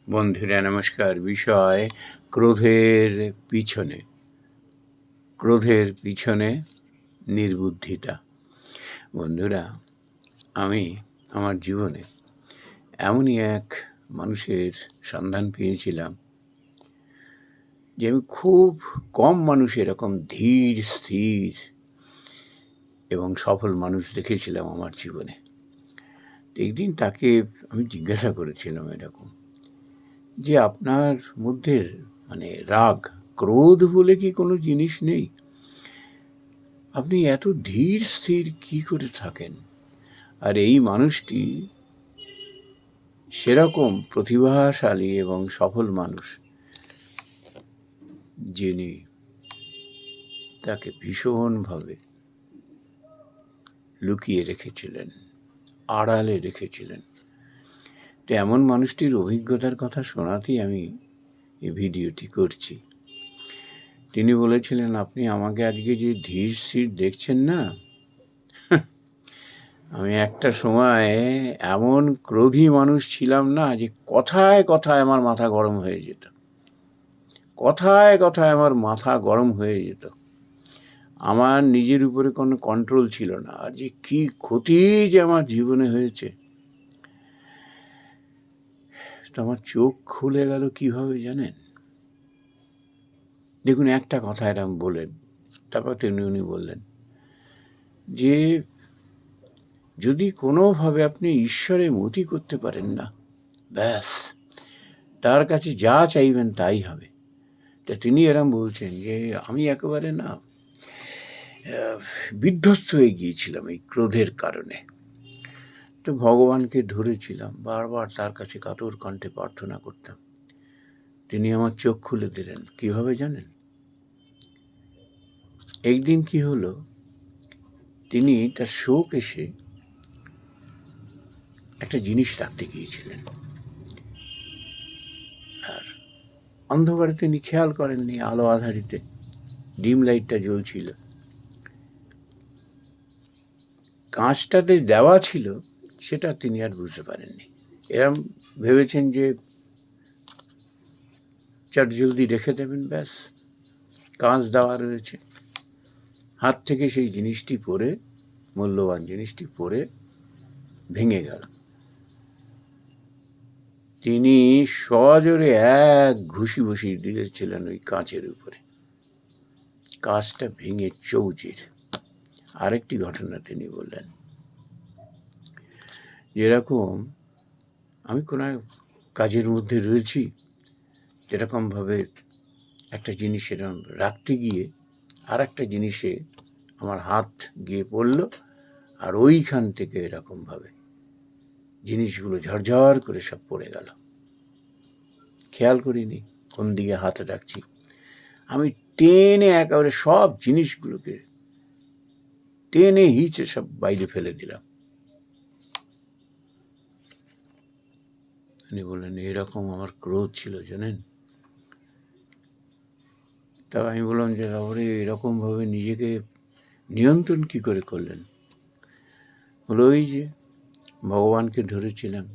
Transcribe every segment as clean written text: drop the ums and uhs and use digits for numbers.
বন্ধুরা নমস্কার। বিষয় ক্রোধের পিছনে নির্বুদ্ধিতা। বন্ধুরা, আমি আমার জীবনে এমনই এক মানুষের সন্ধান পেয়েছিলাম যে আমি খুব কম মানুষ এরকম ধীর স্থির এবং সফল মানুষ দেখেছিলাম আমার জীবনে। একদিন তাকে আমি জিজ্ঞাসা করেছিলাম এরকম, যে আপনার মধ্যে রাগ ক্রোধ বলে কি কোনো জিনিস নেই? আপনি এত ধীর স্থির কি করে থাকেন? আর এই মানুষটি সেরকম প্রতিভাশালী এবং সফল মানুষ, যিনি তাকে ভীষণভাবে লুকিয়ে রেখেছিলেন, আড়ালে রেখেছিলেন। তো এমন মানুষটির অভিজ্ঞতার কথা শোনাতেই আমি এই ভিডিওটি করছি। তিনি বলেছিলেন, আপনি আমাকে আজকে যে ধীর স্থির দেখছেন না, আমি একটা সময় এমন ক্রোধী মানুষ ছিলাম না, যে কথায় কথায় আমার মাথা গরম হয়ে যেত, আমার নিজের উপরে কোনো কন্ট্রোল ছিল না। আর যে কি ক্ষতি যে আমার জীবনে হয়েছে, তো আমার চোখ খুলে গেল কিভাবে জানেন? দেখুন, একটা কথা এরম বলেন, তারপর উনি বললেন যে যদি কোনোভাবে আপনি ঈশ্বরে মতি করতে পারেন না, ব্যাস তার কাছে যা চাইবেন তাই হবে। তা তিনি এরম বলছেন যে আমি একেবারে বিধ্বস্ত হয়ে গিয়েছিলাম এই ক্রোধের কারণে। তো ভগবানকে ধরেছিলাম, বারবার তার কাছে কাতর কণ্ঠে প্রার্থনা করতাম। তিনি আমার চোখ খুলে দিলেন। কিভাবে জানেন? একদিন কি হলো, তিনি তার শোক এসে একটা জিনিস রাখতে গিয়েছিলেন, আর অন্ধকারে তিনি খেয়াল করেননি, আলো আধারিতে ডিম লাইটটা জ্বলছিল, কাঁচটাতে দেওয়া ছিল সেটা তিনি আর বুঝতে পারেননি। এরম ভেবেছেন যে চট জলদি রেখে দেবেন, ব্যাস কাঁচ দেওয়া রয়েছে। হাত থেকে সেই জিনিসটি পড়ে, মূল্যবান জিনিসটি পড়ে ভেঙে গেল। তিনি সজোরে এক ঘুষি বসিয়ে দিয়েছিলেন ওই কাঁচের উপরে, কাঁচটা ভেঙে চৌচির। আরেকটি ঘটনা তিনি বললেন, যেরকম আমি কোনো কাজের মধ্যে রয়েছি, যেরকমভাবে একটা জিনিস এরকম রাখতে গিয়ে আর একটা জিনিসে আমার হাত গিয়ে পড়ল, আর ওইখান থেকে এরকমভাবে জিনিসগুলো ঝরঝর করে সব পড়ে গেল। খেয়াল করিনি কোন দিকে হাত রাখছি। আমি টেনে একেবারে সব জিনিসগুলোকে টেনে হিচে সব বাইরে ফেলে দিলাম। উনি বললেন, এরকম আমার ক্রোধ ছিল জানেন। তা আমি বললাম যে তারপরে এরকমভাবে নিজেকে নিয়ন্ত্রণ কি করে করলেন? হলো ওই যে ভগবানকে ধরেছিলাম,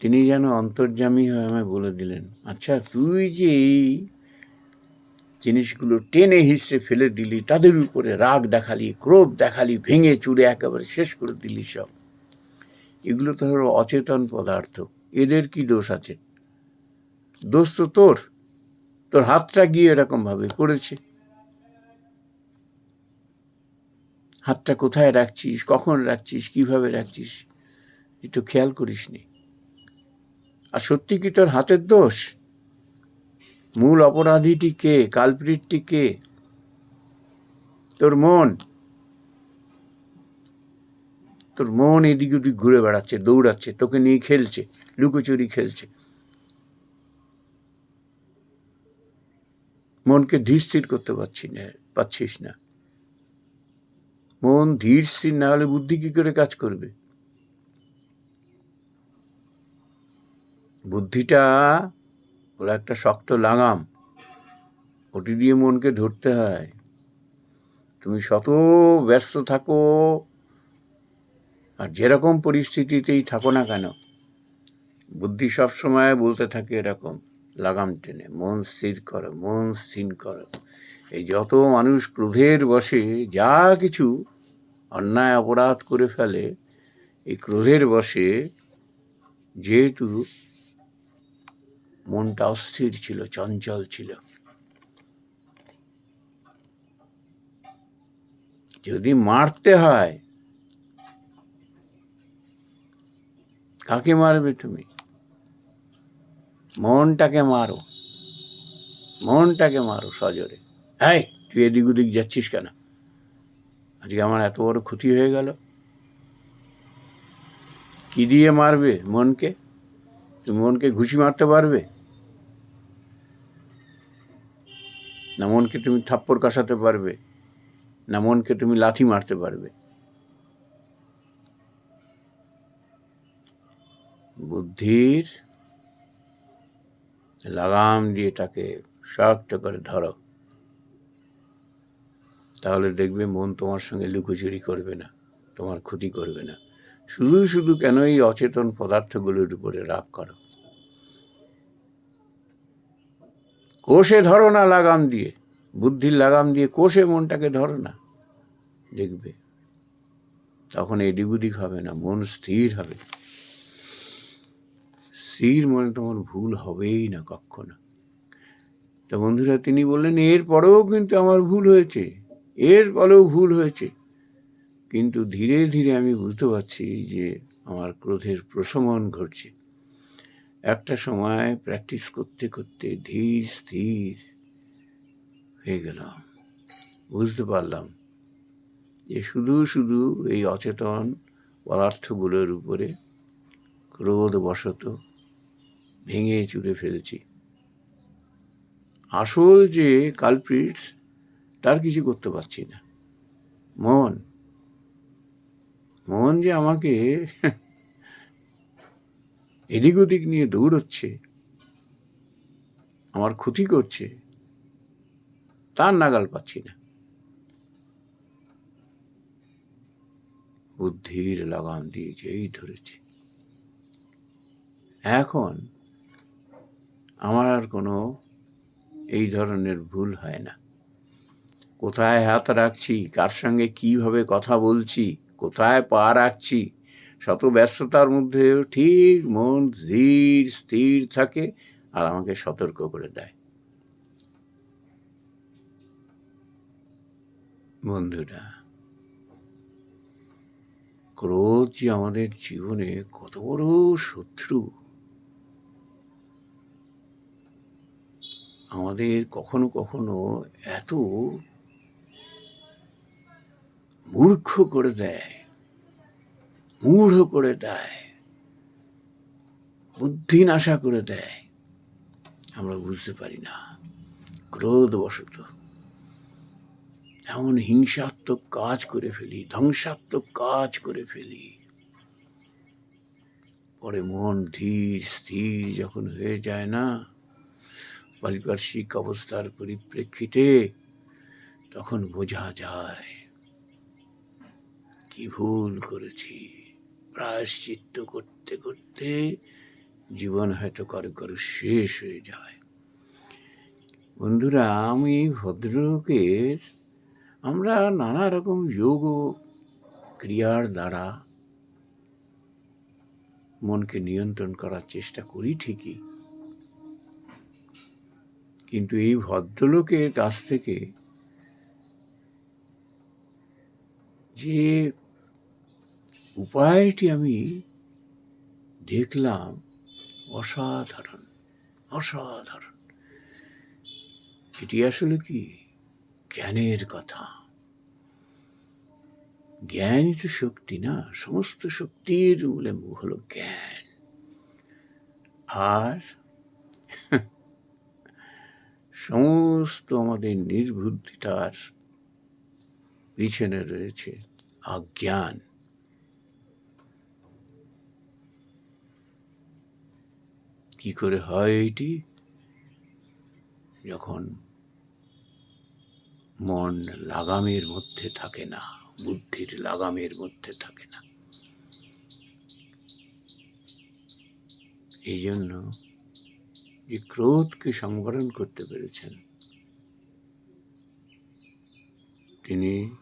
তিনি যেন অন্তর্যামী হয়ে আমায় বলে দিলেন, আচ্ছা তুই যে এই জিনিসগুলো টেনে হিঁচড়ে ফেলে দিলি, তাদের উপরে রাগ দেখালি, ক্রোধ দেখালি, ভেঙে চুরে একেবারে শেষ করে দিলি সব, এগুলো তো হলো অচেতন পদার্থ, এদের কি দোষ আছে? দোষ তো তোর হাতটা গিয়ে এরকমভাবে পড়েছে। হাতটা কোথায় রাখছিস, কখন রাখছিস, কিভাবে রাখছিস, একটু খেয়াল করিস নি। আর সত্যি কি তোর হাতের দোষ? মূল অপরাধীটি কে? কালপ্রিটটি কে? তোর মন এদিক ওদিক ঘুরে বেড়াচ্ছে, দৌড়াচ্ছে, তোকে নিয়ে খেলছে, লুকোচুরি খেলছে। মনকে ধীর স্থির করতে পারছিস না। মন ধীর স্থির না হলে বুদ্ধি কি করে কাজ করবে? বুদ্ধিটা ওরা একটা শক্ত লাগাম, ওটি দিয়ে মনকে ধরতে হয়। তুমি শত ব্যস্ত থাকো আর যেরকম পরিস্থিতিতেই থাকো না কেন, বুদ্ধি সবসময় বলতে থাকে এরকম লাগাম টেনে, মন স্থির করো, মন স্থির করো। এই যত মানুষ ক্রোধের বশে যা কিছু অন্যায় অপরাধ করে ফেলে, এই ক্রোধের বশে যেহেতু মনটা অস্থির ছিল, চঞ্চল ছিল, যদি মারতে হয়, কাকে মারবে তুমি? মনটাকে মারো, মনটাকে মারো সজোরে। হ্যাঁ, তুই এদিক ওদিক যাচ্ছিস কেন? আজকে আমার এত বড় ক্ষতি হয়ে গেল। কি দিয়ে মারবে মনকে? তুমি মনকে ঘুষি মারতে পারবে না? মনকে তুমি থাপ্পড় কষাতে পারবে না? মনকে তুমি লাথি মারতে পারবে? বুদ্ধির লাগাম দিয়ে তাকে শক্ত করে ধরো, তাহলে দেখবে মন তোমার সঙ্গে লুকোচুরি করবে না, তোমার ক্ষতি করবে না। শুধু শুধু কেন এই অচেতন পদার্থগুলোর উপরে রাগ করো? কোষে ধরো না লাগাম দিয়ে, বুদ্ধির লাগাম দিয়ে কোষে মনটাকে ধরো না, দেখবে তখন এদিক ওদিক হবে না, মন স্থির হবে। স্থির মনে তোমার ভুল হবেই না কখনো। তা বন্ধুরা, তিনি বললেন এরপরেও কিন্তু আমার ভুল হয়েছে, এরপরেও ভুল হয়েছে, কিন্তু ধীরে ধীরে আমি বুঝতে পারছি যে আমার ক্রোধের প্রশমন ঘটছে। একটা সময় প্র্যাকটিস করতে করতে ধীর স্থির হয়ে গেলাম, বুঝতে পারলাম যে শুধু শুধু এই অচেতন পদার্থগুলোর উপরে ক্রোধবশত ভেঙে চুরে ফেলেছি। আসল যে কালপ্রিট, তার কিছু করতে পারছি না। মন মন যে আমাকে এদিক ওদিক নিয়ে দৌড়চ্ছে, আমার ক্ষতি করছে, তার নাগাল পাচ্ছি না। বুদ্ধির লাগাম দিয়ে যেই ধরেছি, এখন আমার আর কোনো এই ধরনের ভুল হয় না। কোথায় হাত রাখছি, কার সঙ্গে কিভাবে কথা বলছি, কোথায় পা রাখছি, শত ব্যস্ততার মধ্যেও ঠিক মন ধীর স্থির থাকে আর আমাকে সতর্ক করে দেয়। বন্ধুরা, ক্রোধ যে আমাদের জীবনে কত বড় শত্রু, আমাদের কখনো কখনো এত মূর্খ করে দেয়, মূঢ় করে দেয়, বুদ্ধিনাশা করে দেয়, আমরা বুঝতে পারি না। ক্রোধবশত এমন হিংসাত্মক কাজ করে ফেলি, ধ্বংসাত্মক কাজ করে ফেলি। পরে মন ধীর স্থির যখন হয়ে যায় না, পারিপার্শ্বিক অবস্থার পরিপ্রেক্ষিতে, তখন বোঝা যায় কি ভুল করেছি। প্রায়শ্চিত্ত করতে করতে জীবন হয়তো কারো কারো শেষ হয়ে যায়। বন্ধুরা, আমি ভদ্রলোকের, আমরা নানা রকম যোগ ক্রিয়ার দ্বারা মনকে নিয়ন্ত্রণ করার চেষ্টা করি ঠিকই, কিন্তু এই ভদ্রলোকের কাছ থেকে যে উপায়টি আমি দেখলাম, অসাধারণ, অসাধারণ। এটি আসলে কি জ্ঞানের কথা। জ্ঞানই তো শক্তি না, সমস্ত শক্তির মূলে হলো জ্ঞান। আর সমস্ত আমাদের নির্বুদ্ধিতার পিছনে রয়েছে অজ্ঞান। কি করে হয় এটি? যখন মন লাগামের মধ্যে থাকে না, বুদ্ধির লাগামের মধ্যে থাকে না। এই জন্য যে ক্রোধকে সংবরণ করতে পেরেছেন, তিনি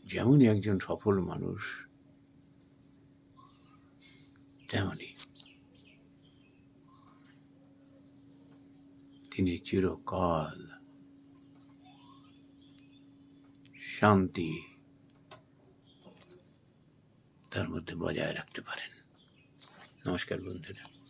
যেমনই একজন সফল মানুষ, তেমনি তিনি চিরকাল শান্তি তার মধ্যে বজায় রাখতে পারেন। নমস্কার বন্ধুরা।